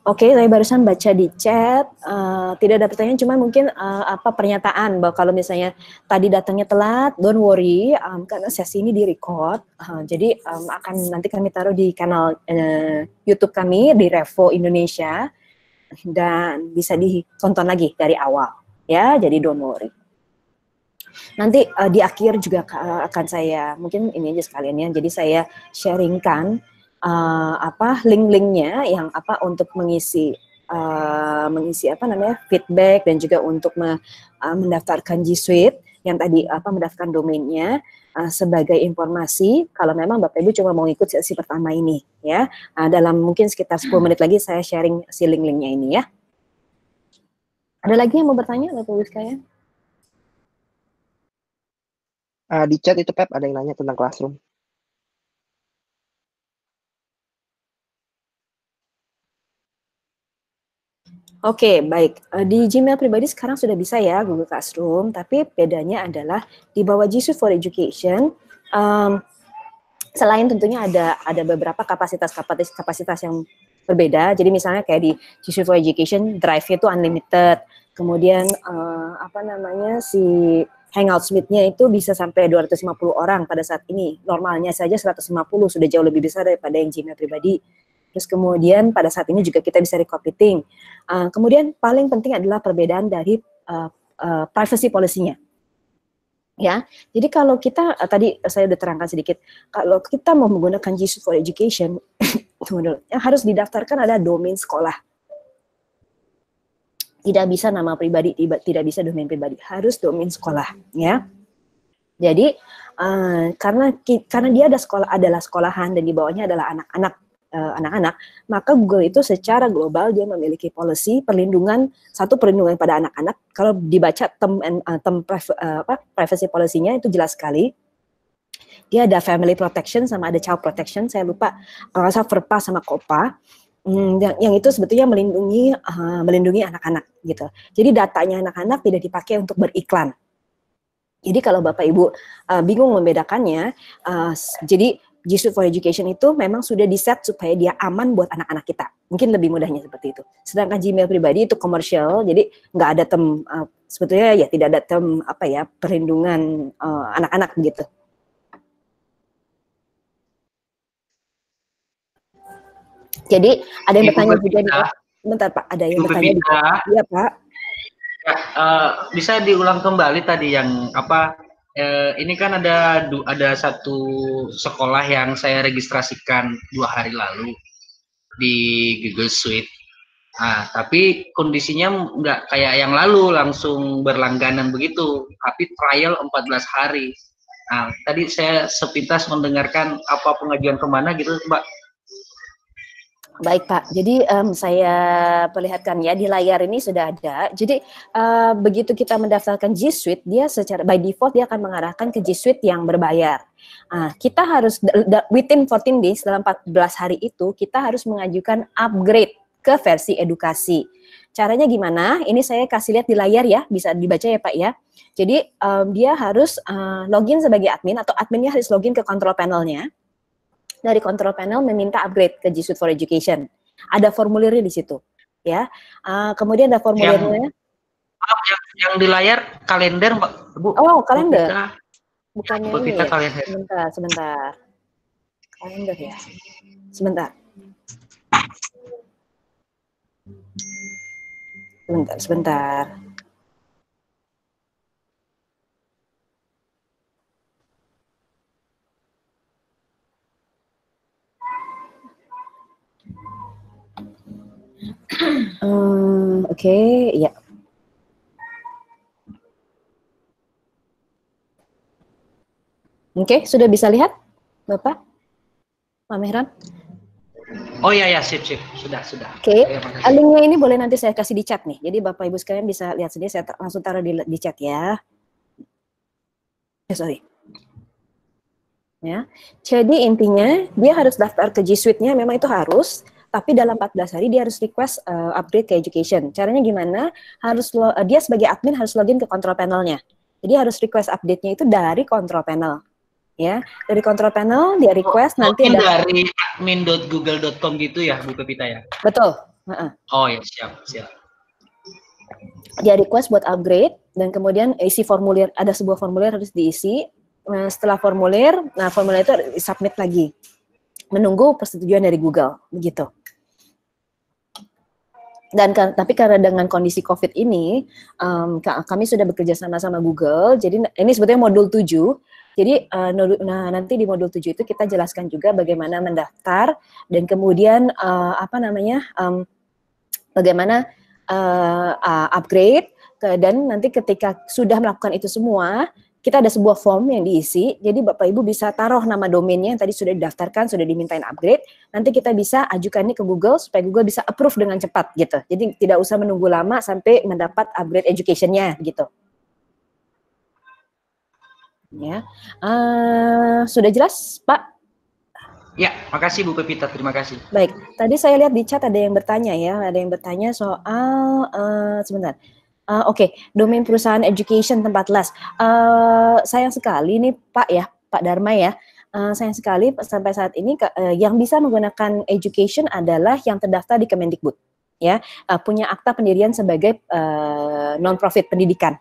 Oke, saya barusan baca di chat, tidak ada pertanyaan, cuma mungkin pernyataan bahwa kalau misalnya tadi datangnya telat, don't worry, karena sesi ini di-record, jadi akan nanti kami taruh di kanal YouTube kami, di Revo Indonesia, dan bisa ditonton lagi dari awal, ya, jadi don't worry. Nanti di akhir juga akan saya, mungkin ini aja sekalian ya, jadi saya sharingkan link-linknya yang untuk mengisi feedback dan juga untuk mendaftarkan G Suite yang tadi mendaftarkan domainnya sebagai informasi kalau memang Bapak Ibu cuma mau ikut sesi pertama ini ya. Dalam mungkin sekitar 10 menit lagi saya sharing si link-linknya ini ya. Ada lagi yang mau bertanya Bapak Ibu sekalian? Di chat itu Pep ada yang nanya tentang Classroom. Oke, baik. Di Gmail pribadi sekarang sudah bisa ya Google Classroom, tapi bedanya adalah di bawah G Suite for Education, selain tentunya ada beberapa kapasitas yang berbeda. Jadi misalnya kayak di G Suite for Education, drive-nya itu unlimited. Kemudian si Hangout Suite-nya itu bisa sampai 250 orang pada saat ini. Normalnya saja 150, sudah jauh lebih besar daripada yang Gmail pribadi. Terus kemudian pada saat ini juga kita bisa recopying. Kemudian paling penting adalah perbedaan dari privacy policy-nya. Ya, jadi kalau kita tadi saya udah terangkan sedikit, kalau kita mau menggunakan G Suite for Education, yang harus didaftarkan adalah domain sekolah. Tidak bisa nama pribadi, tidak bisa domain pribadi, harus domain sekolah, ya. Jadi karena dia adalah sekolahan dan di bawahnya adalah anak-anak, maka Google itu secara global dia memiliki policy perlindungan pada anak-anak. Kalau dibaca privacy policy-nya itu jelas sekali. Dia ada family protection sama ada child protection. Saya lupa kalau saya FERPA sama COPPA. Yang itu sebetulnya melindungi anak-anak gitu. Jadi datanya anak-anak tidak dipakai untuk beriklan. Jadi kalau Bapak Ibu bingung membedakannya, jadi G Suite for Education itu memang sudah di-set supaya dia aman buat anak-anak kita. Mungkin lebih mudahnya seperti itu. Sedangkan Gmail pribadi itu komersial, jadi nggak ada sebetulnya ya tidak ada perlindungan anak-anak begitu. Jadi ada yang bertanya juga nih, bentar Pak, ada yang bertanya juga. Iya Pak. Ya, bisa diulang kembali tadi yang apa? Ini kan ada satu sekolah yang saya registrasikan 2 hari lalu di Google Suite. Nah, tapi kondisinya nggak kayak yang lalu langsung berlangganan begitu, tapi trial 14 hari. Nah, tadi saya sepintas mendengarkan apa pengajuan kemana gitu, Mbak. Baik Pak, jadi saya perlihatkan ya di layar ini sudah ada. Jadi begitu kita mendaftarkan G Suite, dia secara by default dia akan mengarahkan ke G Suite yang berbayar. Kita harus within 14 days dalam 14 hari itu kita harus mengajukan upgrade ke versi edukasi. Caranya gimana? Ini saya kasih lihat di layar ya, bisa dibaca ya Pak ya. Jadi dia harus login sebagai admin atau adminnya harus login ke control panelnya. Dari control panel meminta upgrade ke G Suite for Education. Ada formulirnya di situ, ya. Kemudian ada formulirnya. Yang di layar kalender, Mbak. Bu. Oh, kalender. Bukannya Bu, ini kita ya. kalender. Sebentar. Kalender ya. Sebentar. Sebentar. Oke, ya. Oke, sudah bisa lihat, Bapak? Pak Mehran? Oh iya, sip, sudah. Oke, linknya ini boleh nanti saya kasih di chat nih. Jadi Bapak Ibu sekalian bisa lihat sendiri, saya langsung taruh di chat ya. Sorry. Ya, jadi intinya dia harus daftar ke G Suite-nya, memang itu harus. Tapi dalam 14 hari dia harus request upgrade ke education. Caranya gimana? Dia sebagai admin harus login ke control panelnya. Jadi harus request update-nya itu dari control panel. Ya, dari control panel dia request nanti ada dari admin.google.com gitu ya, Bu Pepita ya. Betul. Oh ya, siap. Dia request buat upgrade dan kemudian isi formulir, ada sebuah formulir harus diisi. Setelah formulir itu submit lagi. Menunggu persetujuan dari Google, begitu. Tapi karena dengan kondisi COVID ini, kami sudah bekerja sama Google. Jadi ini sebetulnya modul 7. Jadi nanti di modul 7 itu kita jelaskan juga bagaimana mendaftar dan kemudian bagaimana upgrade. Dan nanti ketika sudah melakukan itu semua, kita ada sebuah form yang diisi, jadi Bapak Ibu bisa taruh nama domainnya yang tadi sudah didaftarkan, sudah dimintain upgrade, nanti kita bisa ajukan ini ke Google supaya Google bisa approve dengan cepat gitu. Jadi tidak usah menunggu lama sampai mendapat upgrade education-nya gitu. Ya, sudah jelas Pak? Ya, makasih Bu Pepita, terima kasih. Baik, tadi saya lihat di chat ada yang bertanya ya, ada yang bertanya soal, sebentar. Oke, domain perusahaan education tempat les. Sayang sekali nih Pak Dharma ya. Sayang sekali sampai saat ini yang bisa menggunakan education adalah yang terdaftar di Kemendikbud, ya, punya akta pendirian sebagai non-profit pendidikan,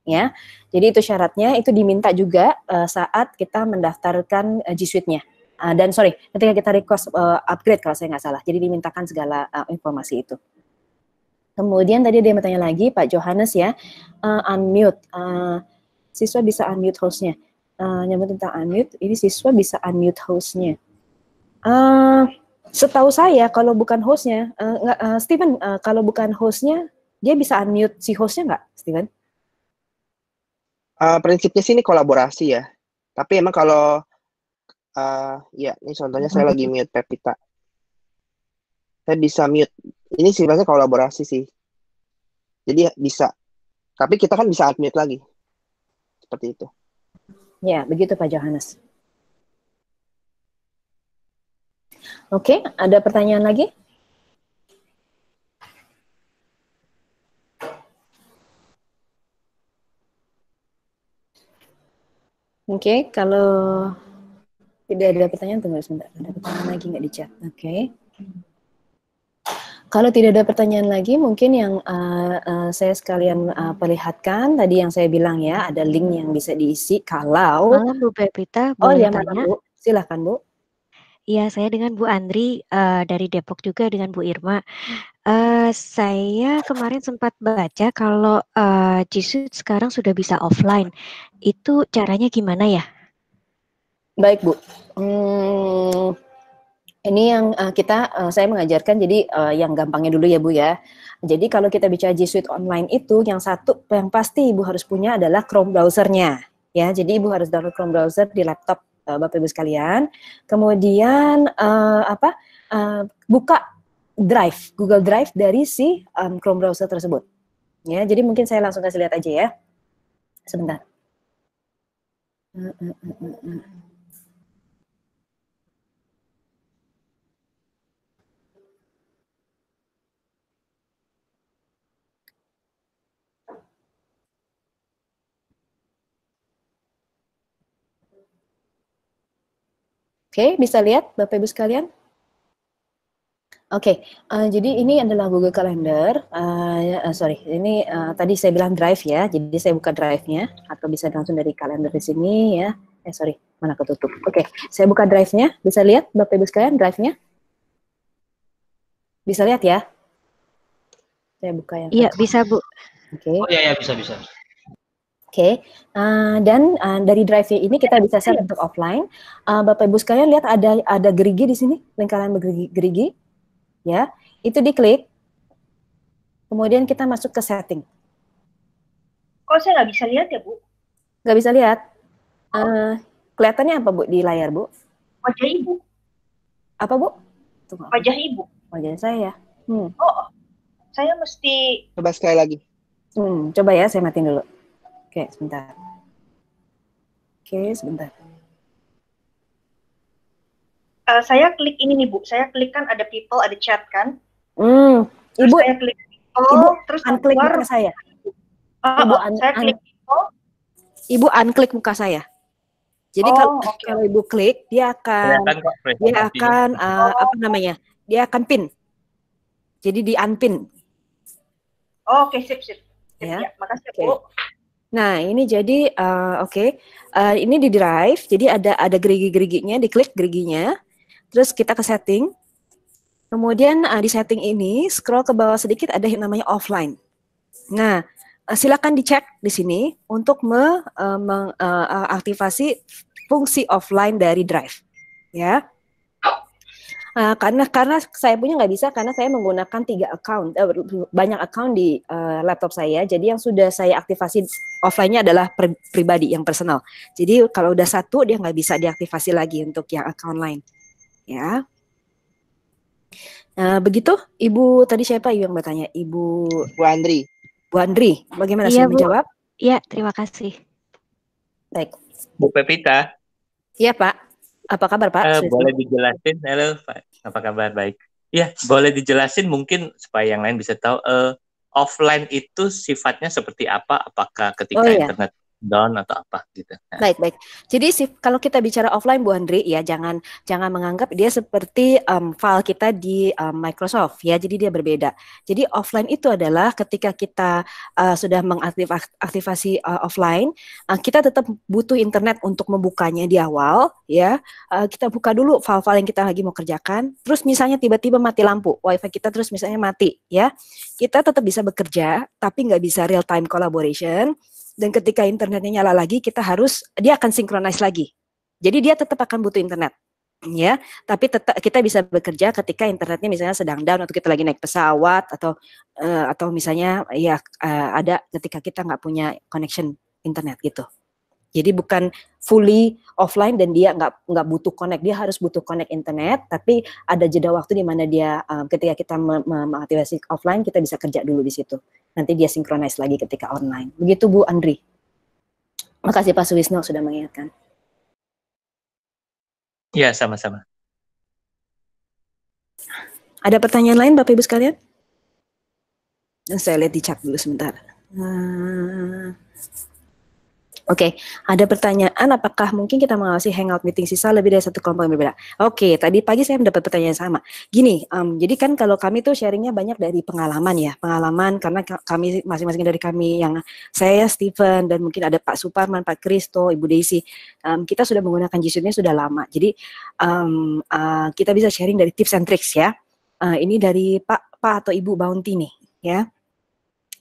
ya. Jadi itu syaratnya, itu diminta juga saat kita mendaftarkan G Suite-nya. Dan ketika kita request upgrade kalau saya nggak salah, jadi dimintakan segala informasi itu. Kemudian tadi dia bertanya lagi, Pak Johannes ya, unmute. Siswa bisa unmute host-nya. Nyambut tentang unmute, ini siswa bisa unmute host-nya. Setahu saya, kalau bukan host-nya, Steven, kalau bukan host-nya, dia bisa unmute si host-nya nggak, Steven? Prinsipnya sih ini kolaborasi ya. Tapi emang kalau, ya ini contohnya saya lagi mute Pepita. Saya bisa mute. Ini sebenarnya kolaborasi sih. Jadi bisa. Tapi kita kan bisa unmute lagi. Seperti itu. Ya, begitu Pak Johannes. Oke, ada pertanyaan lagi? Oke, kalau tidak ada pertanyaan, tunggu sebentar. Ada pertanyaan lagi nggak di chat? Oke. Kalau tidak ada pertanyaan lagi, mungkin yang saya sekalian perlihatkan tadi yang saya bilang ya, ada link yang bisa diisi kalau. Malam Bu Pepita, Oh boleh ya, malam tanya? Bu. Silakan Bu. Iya, saya dengan Bu Andri dari Depok juga dengan Bu Irma. Saya kemarin sempat baca kalau G Suite sekarang sudah bisa offline. Itu caranya gimana ya? Baik Bu. Ini yang saya mengajarkan, jadi yang gampangnya dulu ya Bu ya. Jadi kalau kita bicara G Suite online itu, yang satu yang pasti Ibu harus punya adalah Chrome browsernya. Ya, jadi Ibu harus download Chrome browser di laptop Bapak Ibu sekalian. Kemudian buka Drive, Google Drive dari si Chrome browser tersebut. Ya, jadi mungkin saya langsung kasih lihat aja ya. Sebentar. Oke, bisa lihat Bapak Ibu sekalian? Oke, jadi ini adalah Google Calendar. Ini tadi saya bilang Drive ya, jadi saya buka Drive-nya, atau bisa langsung dari kalender di sini ya. Mana ketutup. Oke, saya buka Drive-nya, bisa lihat Bapak Ibu sekalian Drive-nya? Bisa lihat ya? Saya buka yang Iya, bisa Bu. Oke. Oh iya, bisa. Oke, dan dari Drive ini kita bisa set untuk offline. Bapak Ibu sekalian lihat ada gerigi di sini, lingkaran gerigi, ya. Itu diklik, kemudian kita masuk ke setting. Kok saya nggak bisa lihat ya Bu? Nggak bisa lihat. Kelihatannya apa Bu di layar Bu? Wajah Ibu. Apa Bu? Tunggu. Wajah Ibu. Wajah saya. Oh, saya mesti. Coba sekali lagi. Coba ya, saya matiin dulu. Oke, sebentar. Saya klik ini nih Bu, saya klik kan ada people, ada chat kan. Ibu, saya klik people, Ibu terus unklik muka saya. saya klik people. Ibu unklik muka saya. Jadi kalau Ibu klik, dia akan dia akan pin. Jadi di unpin. Oke, sip. Ya, makasih Bu. Nah, ini jadi ini di Drive, jadi ada gerigi-geriginya, diklik geriginya, terus kita ke setting, kemudian di setting ini scroll ke bawah sedikit ada yang namanya offline. Nah, silakan dicek di sini untuk mengaktifasi fungsi offline dari Drive, ya. Karena saya punya nggak bisa karena saya menggunakan banyak account di laptop saya. Jadi yang sudah saya aktifasi offline-nya adalah pribadi yang personal. Jadi kalau udah satu dia nggak bisa diaktifasi lagi untuk yang account lain. Ya. Begitu, Ibu tadi siapa yang bertanya? Bu Andri. Bu Andri, bagaimana Iya, sih menjawab? Iya, terima kasih. Baik. Bu Pepita. Iya Pak. Apa kabar Pak? Boleh dijelasin? Halo Pak, apa kabar? Baik. Ya, boleh dijelasin mungkin supaya yang lain bisa tahu offline itu sifatnya seperti apa? Apakah ketika internet down atau apa gitu? Baik. Jadi kalau kita bicara offline Bu Andri ya jangan menganggap dia seperti file kita di Microsoft ya. Jadi dia berbeda. Jadi offline itu adalah ketika kita sudah mengaktifasi offline, kita tetap butuh internet untuk membukanya di awal ya. Kita buka dulu file-file yang kita lagi mau kerjakan. Terus misalnya tiba-tiba mati lampu, WiFi kita terus misalnya mati ya. Kita tetap bisa bekerja tapi nggak bisa real time collaboration. Dan ketika internetnya nyala lagi, dia akan synchronize lagi. Jadi dia tetap akan butuh internet, ya. Tapi tetap kita bisa bekerja ketika internetnya misalnya sedang down atau kita lagi naik pesawat atau misalnya ada ketika kita nggak punya connection internet gitu. Jadi bukan fully offline dan dia nggak butuh connect, dia harus butuh connect internet. Tapi ada jeda waktu di mana dia ketika kita mengaktifasi offline kita bisa kerja dulu di situ. Nanti dia synchronize lagi ketika online. Begitu Bu Andri. Makasih Pak Suwisno sudah mengingatkan. Ya, sama-sama. Ada pertanyaan lain Bapak Ibu sekalian? Saya lihat di chat dulu sebentar. Oke, ada pertanyaan apakah mungkin kita mengawasi hangout meeting sisa lebih dari satu kelompok yang berbeda? Oke, tadi pagi saya mendapat pertanyaan yang sama. Gini, jadi kan kalau kami tuh sharingnya banyak dari pengalaman ya, pengalaman karena kami masing-masing dari kami yang saya Stephen dan mungkin ada Pak Suparman, Pak Kristo, Ibu Desi, kita sudah menggunakan G Suite-nya sudah lama. Jadi kita bisa sharing dari tips and tricks ya. Ini dari Pak atau Ibu Bounty nih ya.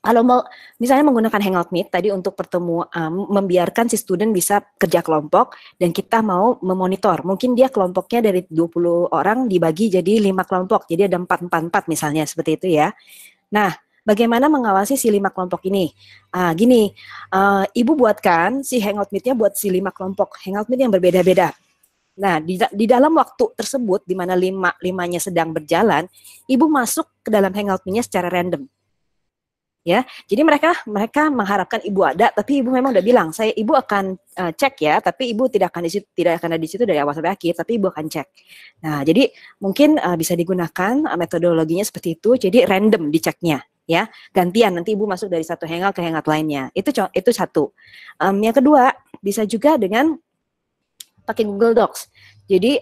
Kalau mau misalnya menggunakan Hangout Meet tadi untuk pertemuan, membiarkan si student bisa kerja kelompok dan kita mau memonitor. Mungkin dia kelompoknya dari 20 orang dibagi jadi 5 kelompok. Jadi ada 4 misalnya seperti itu ya. Nah, bagaimana mengawasi si 5 kelompok ini? Gini, Ibu buatkan si Hangout Meet-nya buat si 5 kelompok Hangout Meet yang berbeda-beda. Nah, di dalam waktu tersebut di mana 5-nya sedang berjalan, Ibu masuk ke dalam Hangout Meet-nya secara random. Ya, jadi mereka mengharapkan Ibu ada, tapi Ibu memang udah bilang, Ibu akan cek ya, tapi Ibu tidak akan ada di situ dari awal sampai akhir, tapi Ibu akan cek. Nah, jadi mungkin bisa digunakan metodologinya seperti itu, jadi random diceknya, ya, gantian nanti Ibu masuk dari satu hangout ke hangout lainnya. Itu satu. Yang kedua, bisa juga dengan pakai Google Docs. Jadi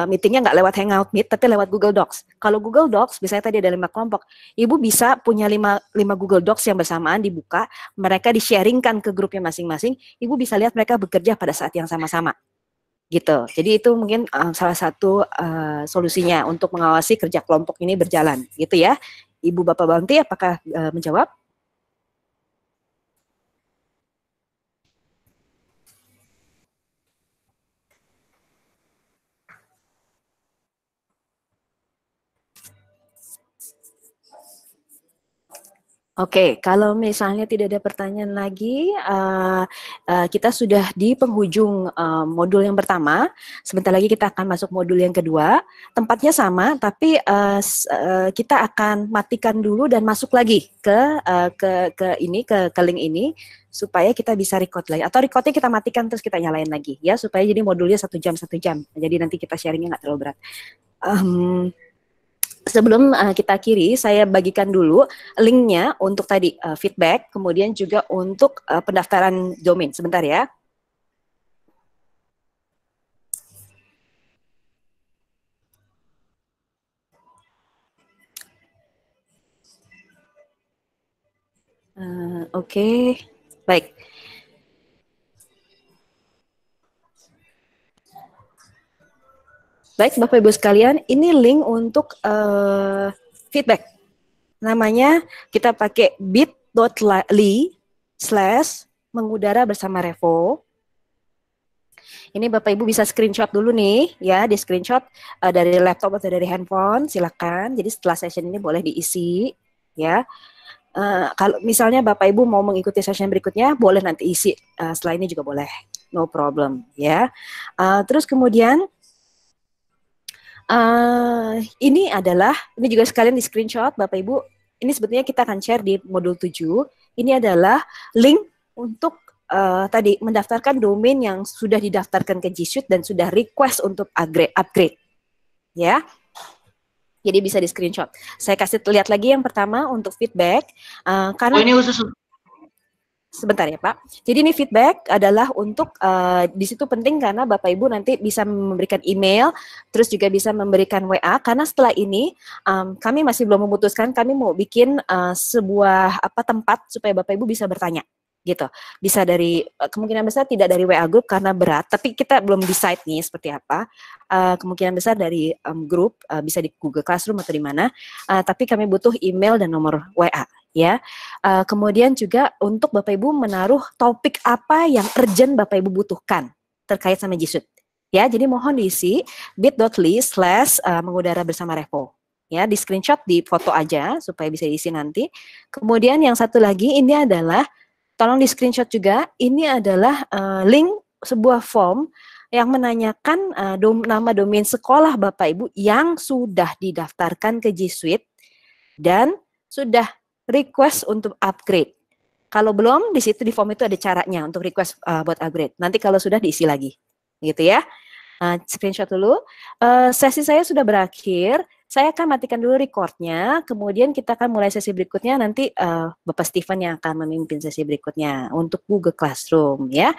meetingnya nggak lewat Hangout Meet, tapi lewat Google Docs. Kalau Google Docs, misalnya tadi ada 5 kelompok, Ibu bisa punya 5 Google Docs yang bersamaan dibuka, mereka di-sharingkan ke grupnya masing-masing, Ibu bisa lihat mereka bekerja pada saat yang sama-sama. Gitu. Jadi itu mungkin salah satu solusinya untuk mengawasi kerja kelompok ini berjalan. Gitu ya. Ibu Bapak Bounty, apakah menjawab? Oke, kalau misalnya tidak ada pertanyaan lagi, kita sudah di penghujung modul yang pertama. Sebentar lagi kita akan masuk modul yang kedua. Tempatnya sama, tapi kita akan matikan dulu dan masuk lagi ke link ini supaya kita bisa record lagi. Atau recordnya kita matikan terus kita nyalain lagi, ya, supaya jadi modulnya 1 jam. Jadi nanti kita sharingnya nggak terlalu berat. Sebelum kita akhiri, saya bagikan dulu linknya untuk tadi feedback, kemudian juga untuk pendaftaran domain. Sebentar ya. Oke. Baik. Baik, Bapak Ibu sekalian, ini link untuk feedback. Namanya kita pakai bit.ly/mengudara bersama Revo. Ini Bapak Ibu bisa screenshot dulu nih, ya, di screenshot dari laptop atau dari handphone, silakan. Jadi setelah session ini boleh diisi, ya. Kalau misalnya Bapak Ibu mau mengikuti session berikutnya, boleh nanti isi. Setelah ini juga boleh, no problem, ya. Terus kemudian ini juga sekalian di screenshot Bapak Ibu. Ini sebetulnya kita akan share di modul 7. Ini adalah link untuk tadi mendaftarkan domain yang sudah didaftarkan ke G Suite dan sudah request untuk upgrade. Ya. Jadi bisa di screenshot. Saya kasih lihat lagi yang pertama untuk feedback. Karena ini khusus. Sebentar ya Pak. Jadi ini feedback adalah untuk di situ penting karena Bapak Ibu nanti bisa memberikan email, terus juga bisa memberikan WA. Karena setelah ini kami masih belum memutuskan. Kami mau bikin sebuah tempat supaya Bapak Ibu bisa bertanya, gitu. Bisa dari kemungkinan besar tidak dari WA group karena berat, tapi kita belum decide nih seperti apa. Kemungkinan besar dari grup bisa di Google Classroom atau di mana. Tapi kami butuh email dan nomor WA. Ya, kemudian juga untuk Bapak Ibu menaruh topik apa yang urgent Bapak Ibu butuhkan terkait sama G Suite. Ya, jadi mohon diisi bit.ly/mengudara bersama Revo. Ya, di screenshot, di foto aja supaya bisa diisi nanti. Kemudian yang satu lagi ini adalah, tolong di screenshot juga. Ini adalah link sebuah form yang menanyakan nama domain sekolah Bapak Ibu yang sudah didaftarkan ke G Suite dan sudah request untuk upgrade. Kalau belum, di situ di form itu ada caranya untuk request buat upgrade. Nanti kalau sudah diisi lagi, gitu ya. Screenshot dulu. Sesi saya sudah berakhir. Saya akan matikan dulu recordnya, kemudian kita akan mulai sesi berikutnya, nanti Bapak Steven yang akan memimpin sesi berikutnya untuk Google Classroom ya.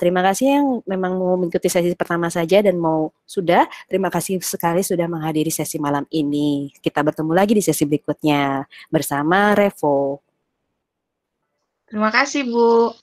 Terima kasih yang memang mau mengikuti sesi pertama saja dan mau sudah, terima kasih sekali sudah menghadiri sesi malam ini. Kita bertemu lagi di sesi berikutnya bersama Revo. Terima kasih, Bu.